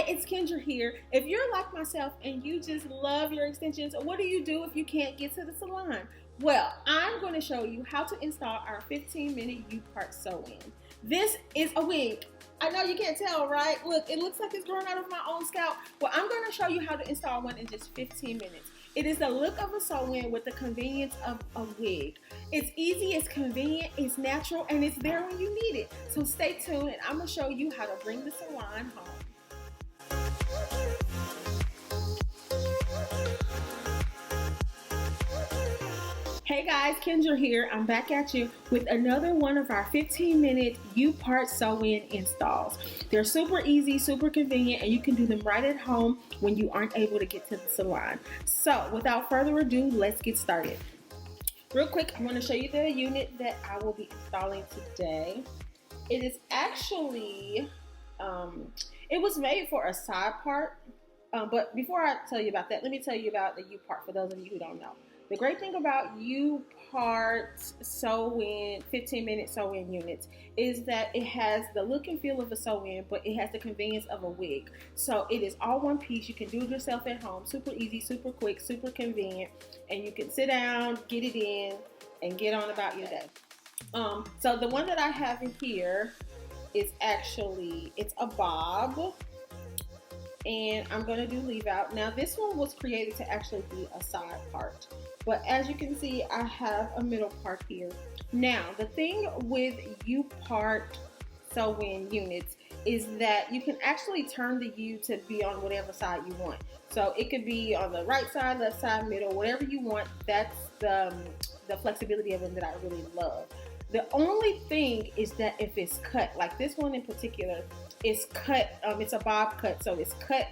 it's Kendra here. If you're like myself and you just love your extensions, what do you do if you can't get to the salon? Well, I'm going to show you how to install our 15-minute U-part sew-in. This is a wig. I know you can't tell, right? Look, it looks like it's growing out of my own scalp. Well, I'm going to show you how to install one in just 15 minutes. It is the look of a sew-in with the convenience of a wig. It's easy, it's convenient, it's natural, and it's there when you need it. So stay tuned, and I'm going to show you how to bring the salon home. Hey guys, Kendra here. I'm back at you with another one of our 15-minute U-part sew-in installs. They're super easy, super convenient, and you can do them right at home when you aren't able to get to the salon. So without further ado, let's get started. Real quick, I'm going to show you the unit that I will be installing today. It is actually, it was made for a side part, but before I tell you about that, let me tell you about the U-part for those of you who don't know. The great thing about U-part sew-in, 15-minute sew-in units is that it has the look and feel of a sew-in, but it has the convenience of a wig. So it is all one piece. You can do it yourself at home. Super easy, super quick, super convenient. And you can sit down, get it in, and get on about your day. So the one that I have in here is actually, it's a bob. And I'm going to do leave out. Now this one was created to actually be a side part, but as you can see, I have a middle part here. Now the thing with U-part sew-in units is that you can actually turn the U to be on whatever side you want. So it could be on the right side, left side, middle, whatever you want. That's the flexibility of them that I really love. The only thing is that if it's cut, like this one in particular, it's cut, it's a bob cut, so it's cut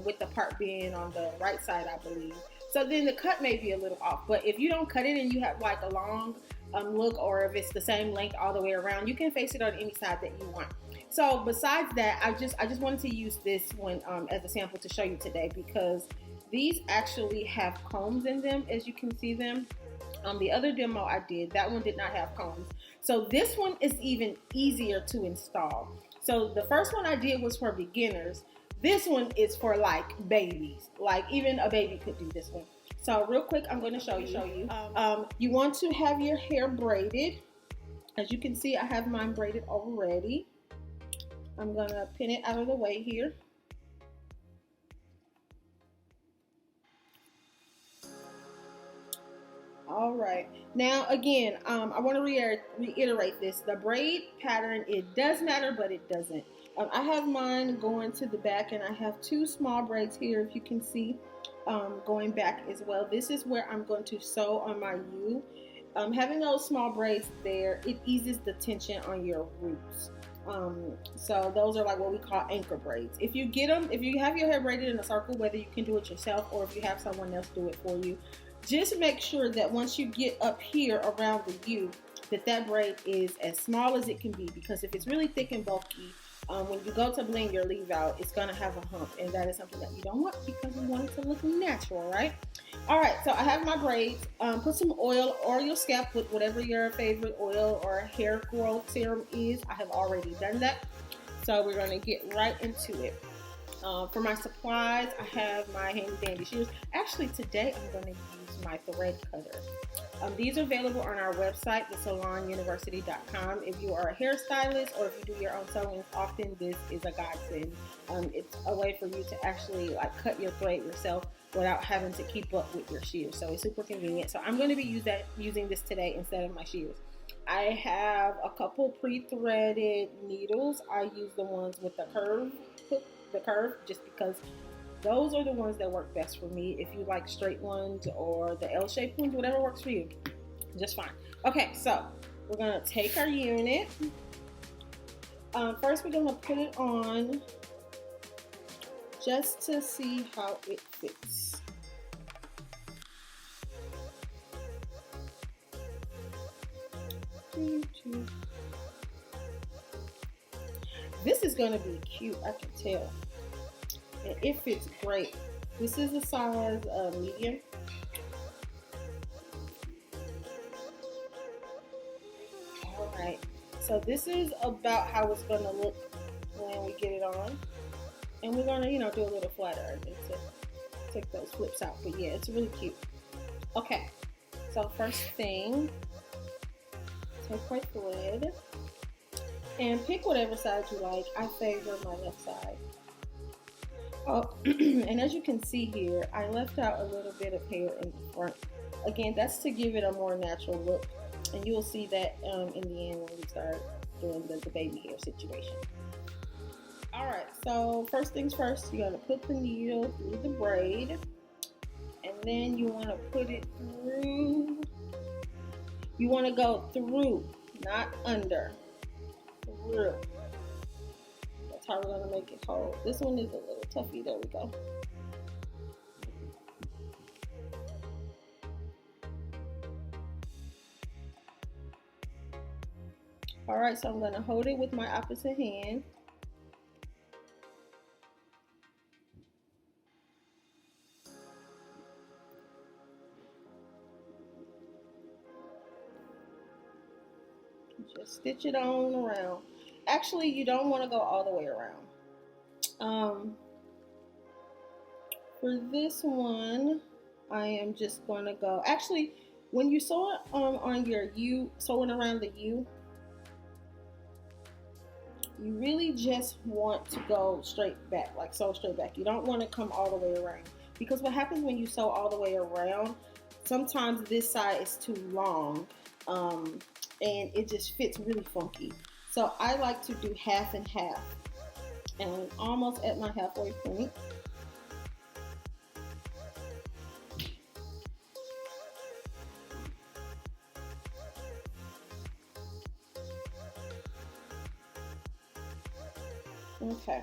with the part being on the right side, I believe. So then the cut may be a little off, but if you don't cut it and you have like a long look, or if it's the same length all the way around, you can face it on any side that you want. So besides that, I just wanted to use this one as a sample to show you today, because these actually have combs in them, as you can see them. The other demo I did, that one did not have combs. So this one is even easier to install. So the first one I did was for beginners. This one is for like babies. Like even a baby could do this one. So real quick, I'm going to show you. You want to have your hair braided. As you can see, I have mine braided already. I'm going to pin it out of the way here. All right. Now, again, I want to reiterate this. The braid pattern, it does matter, but it doesn't. I have mine going to the back, and I have two small braids here, if you can see, going back as well. This is where I'm going to sew on my U. Having those small braids there, it eases the tension on your roots. So those are like what we call anchor braids. If you get them, if you have your hair braided in a circle, whether you can do it yourself or if you have someone else do it for you, just make sure that once you get up here around the U, that braid is as small as it can be, because if it's really thick and bulky, when you go to blend your leave out, it's going to have a hump, and that is something that you don't want, because we want it to look natural, right? All right, so I have my braids. Put some oil or your scalp with whatever your favorite oil or hair growth serum is. I have already done that, so we're going to get right into it. For my supplies, I have my handy dandy shears. Actually, today I'm going to use my thread cutter. These are available on our website, thesalonuniversity.com. If you are a hairstylist or if you do your own sewing often, this is a godsend. It's a way for you to actually like cut your thread yourself without having to keep up with your shears. So it's super convenient. So I'm going to be using this today instead of my shears. I have a couple pre-threaded needles. I use the ones with the curve just because those are the ones that work best for me. If you like straight ones or the L-shaped ones, whatever works for you, just fine. Okay, so we're gonna take our unit. First, we're gonna put it on just to see how it fits. This is gonna be cute, I can tell. And it fits great. This is a size medium. All right, so this is about how it's gonna look when we get it on. And we're gonna, you know, do a little flatter to take those flips out. But yeah, it's really cute. Okay, so first thing, take my thread and pick whatever side you like. I favor my left side. Oh, and as you can see here, I left out a little bit of hair in the front. Again, that's to give it a more natural look. And you'll see that in the end when we start doing the baby hair situation. Alright, so first things first, you're going to put the needle through the braid. And then you want to put it through. You want to go through, not under. Through. That's how we're going to make it hold. This one is a little toughy. There we go. Alright, so I'm going to hold it with my opposite hand. Just stitch it on around. Actually, you don't want to go all the way around. For this one, I am just going to go. Actually, when you sew it on your U, sewing around the U, you really just want to go straight back, like sew straight back. You don't want to come all the way around, because what happens when you sew all the way around, sometimes this side is too long and it just fits really funky. So I like to do half and half, and I'm almost at my halfway point. Okay,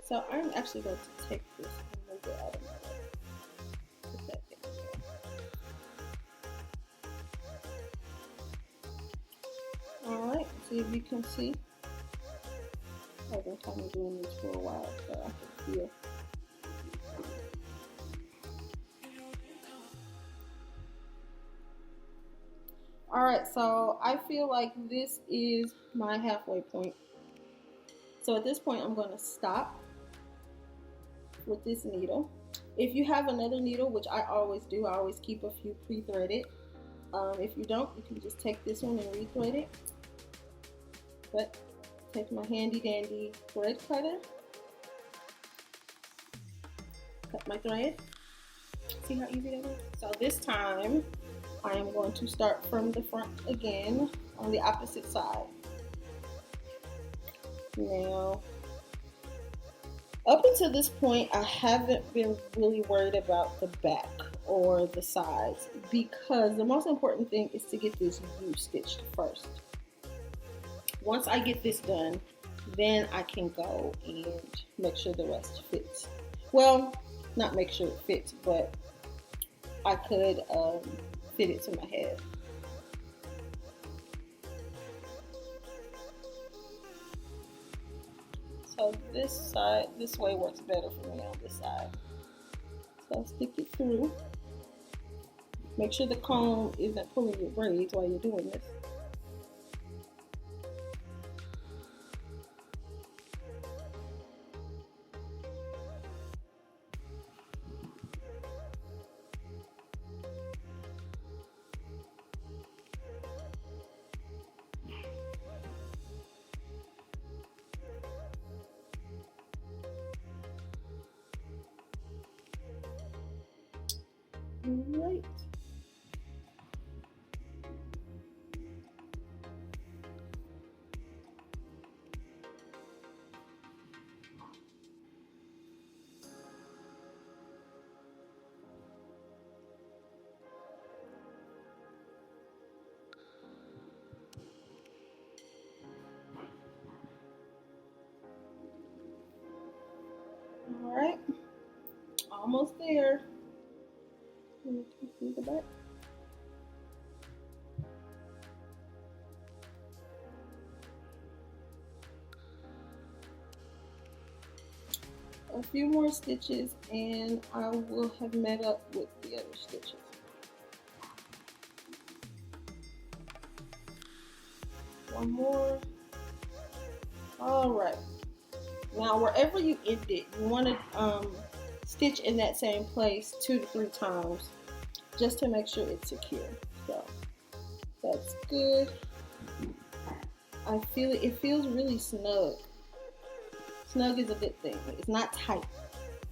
so I'm actually going to take this and move it out of my way. Put that there. Alright, see if you can see. I've been kind of doing this for a while, so I can feel. Alright, so I feel like this is my halfway point. So at this point, I'm going to stop with this needle. If you have another needle, which I always do, I always keep a few pre-threaded. If you don't, you can just take this one and re-thread it. But take my handy dandy thread cutter, cut my thread. See how easy that is? So this time, I am going to start from the front again on the opposite side. Now, up until this point, I haven't been really worried about the back or the sides, because the most important thing is to get this U stitched first. Once I get this done, then I can go and make sure the rest fits. Well, not make sure it fits, but I could fit it to my head. So this way works better for me on this side. So stick it through. Make sure the comb isn't pulling your braids while you're doing this. Right. All right, almost there. See the back. A few more stitches and I will have met up with the other stitches. One more. All right, Now, wherever you end it, you want to stitch in that same place 2 to 3 times just to make sure it's secure. So that's good. I feel it. It feels really snug. Snug is a good thing. It's not tight,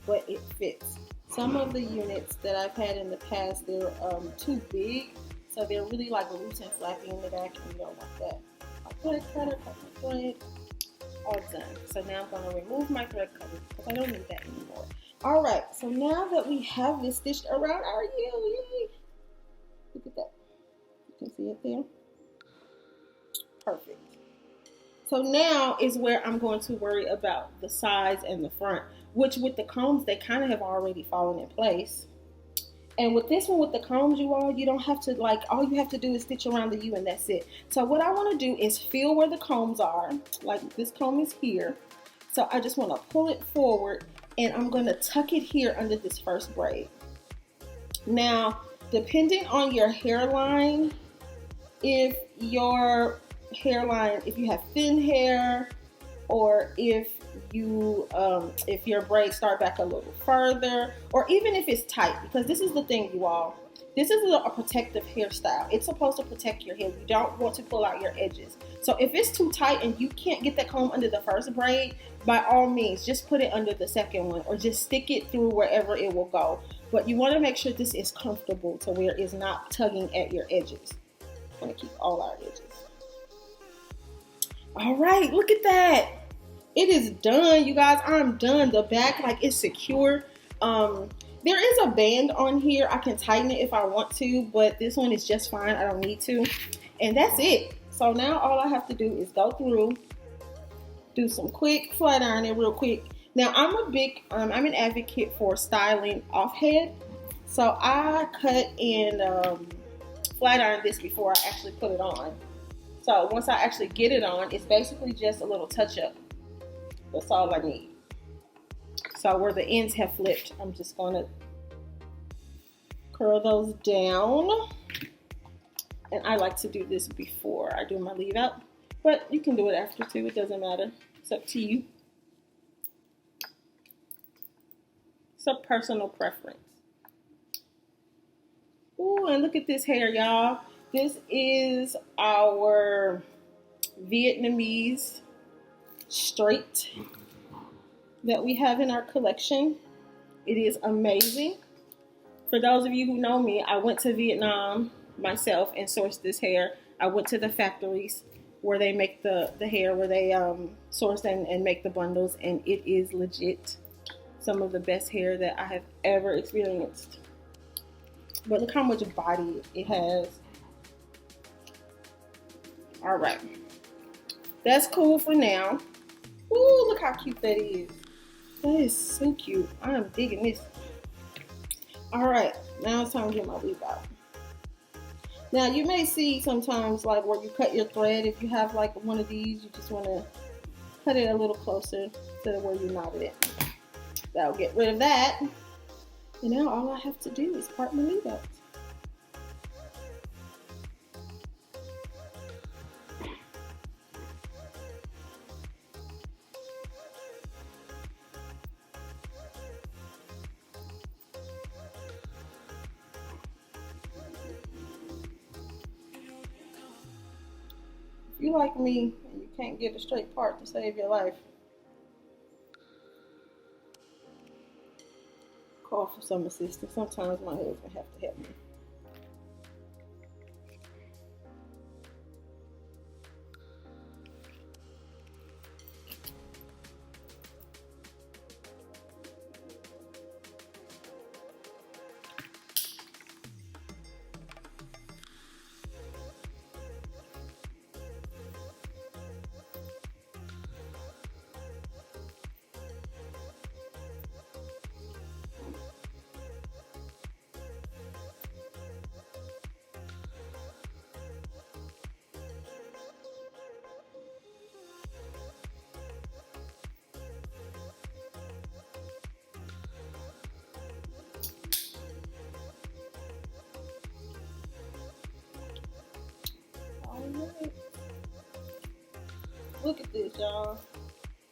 but it fits. Some of the units that I've had in the past, they're too big, so they're really like loose and flappy in the back, and you don't want that. My thread cutter, cut my thread, all done. So now I'm going to remove my thread cutter because I don't need that anymore. All right, so now that we have this stitched around our heel, yay! Look at that. You can see it there. Perfect. So now is where I'm going to worry about the sides and the front, which with the combs, they kind of have already fallen in place. And with this one, with the combs, you all, you don't have to, like, all you have to do is stitch around the U and that's it. So what I want to do is feel where the combs are. Like this comb is here. So I just want to pull it forward and I'm going to tuck it here under this first braid. Now, depending on your hairline, if your hairline, if you have thin hair, or if your braids start back a little further, or even if it's tight, because this is the thing, you all, this is a protective hairstyle. It's supposed to protect your hair. You don't want to pull out your edges. So if it's too tight and you can't get that comb under the first braid, by all means, just put it under the second one, or just stick it through wherever it will go. But you want to make sure this is comfortable to where it's not tugging at your edges. I'm going to keep all our edges. All right, look at that. It is done, you guys. I'm done. The back, like, is secure. There is a band on here. I can tighten it if I want to, but this one is just fine. I don't need to. And that's it. So now all I have to do is go through, do some quick flat ironing real quick. Now I'm an advocate for styling off head. So I cut and flat iron this before I actually put it on. So once I actually get it on, it's basically just a little touch up. That's all I need. So where the ends have flipped, I'm just going to curl those down. And I like to do this before I do my leave out. But you can do it after too. It doesn't matter. It's up to you. It's a personal preference. Ooh, and look at this hair, y'all. This is our Vietnamese straight that we have in our collection. It is amazing. For those of you who know me, I went to Vietnam myself and sourced this hair. I went to the factories where they make the hair, where they source and make the bundles, and it is legit some of the best hair that I have ever experienced. But look how much body it has. All right, that's cool for now. Ooh, look how cute that is. That is so cute. I am digging this. All right, now it's time to get my weave out. Now you may see sometimes like where you cut your thread, if you have like one of these, you just want to cut it a little closer to where you knotted it. That'll get rid of that. And now all I have to do is part my weave out. If you like me and you can't get a straight part to save your life, call for some assistance. Sometimes my husband have to help me. Look at this, y'all.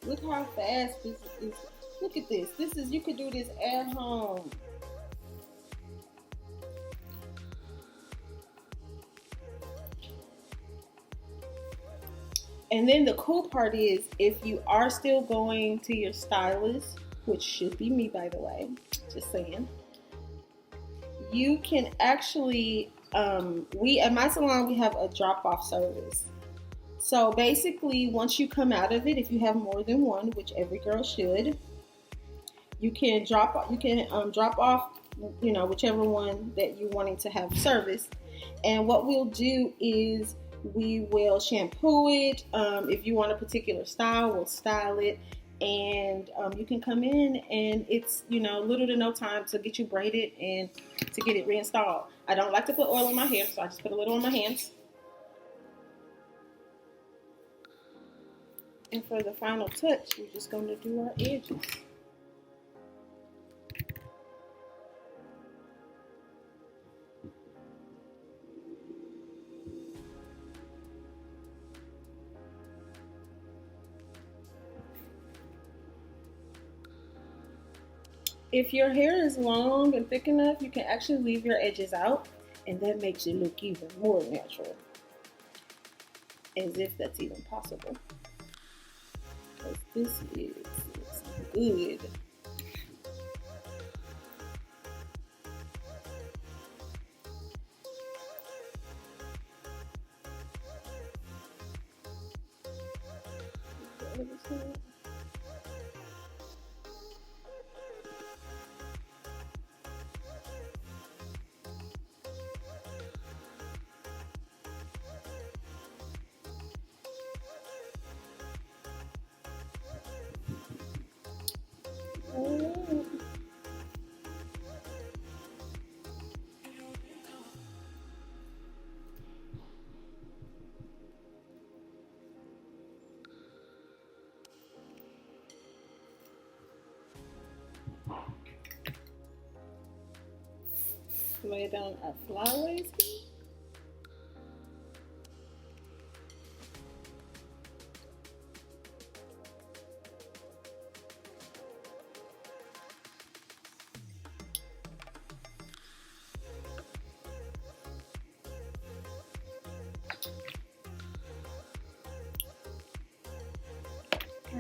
Look how fast this is. Look at this. This is, you could do this at home. And then the cool part is, if you are still going to your stylist, which should be me, by the way, just saying, you can actually, we at my salon, we have a drop off service. So basically, once you come out of it, if you have more than one, which every girl should, drop off, whichever one that you're wanting to have service. And what we'll do is we will shampoo it. If you want a particular style, we'll style it. And you can come in, and it's, little to no time to get you braided and to get it reinstalled. I don't like to put oil on my hair, so I just put a little on my hands. And for the final touch, we're just going to do our edges. If your hair is long and thick enough, you can actually leave your edges out, and that makes it look even more natural. As if that's even possible. Because this is good. Lay down our flyaways here.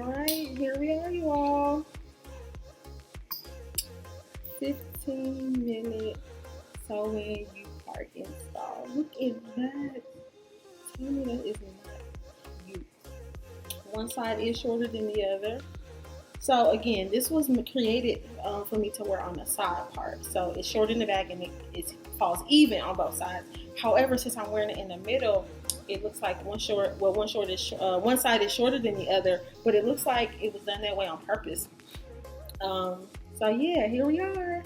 Alright, here we are, you all. 15-minute sewing U-part install. Look at that. Tell me that is not you. One side is shorter than the other. So again, this was created for me to wear on the side part. So it's short in the back and it falls even on both sides. However, since I'm wearing it in the middle, it looks like one side is shorter than the other, but it looks like it was done that way on purpose. So yeah, here we are.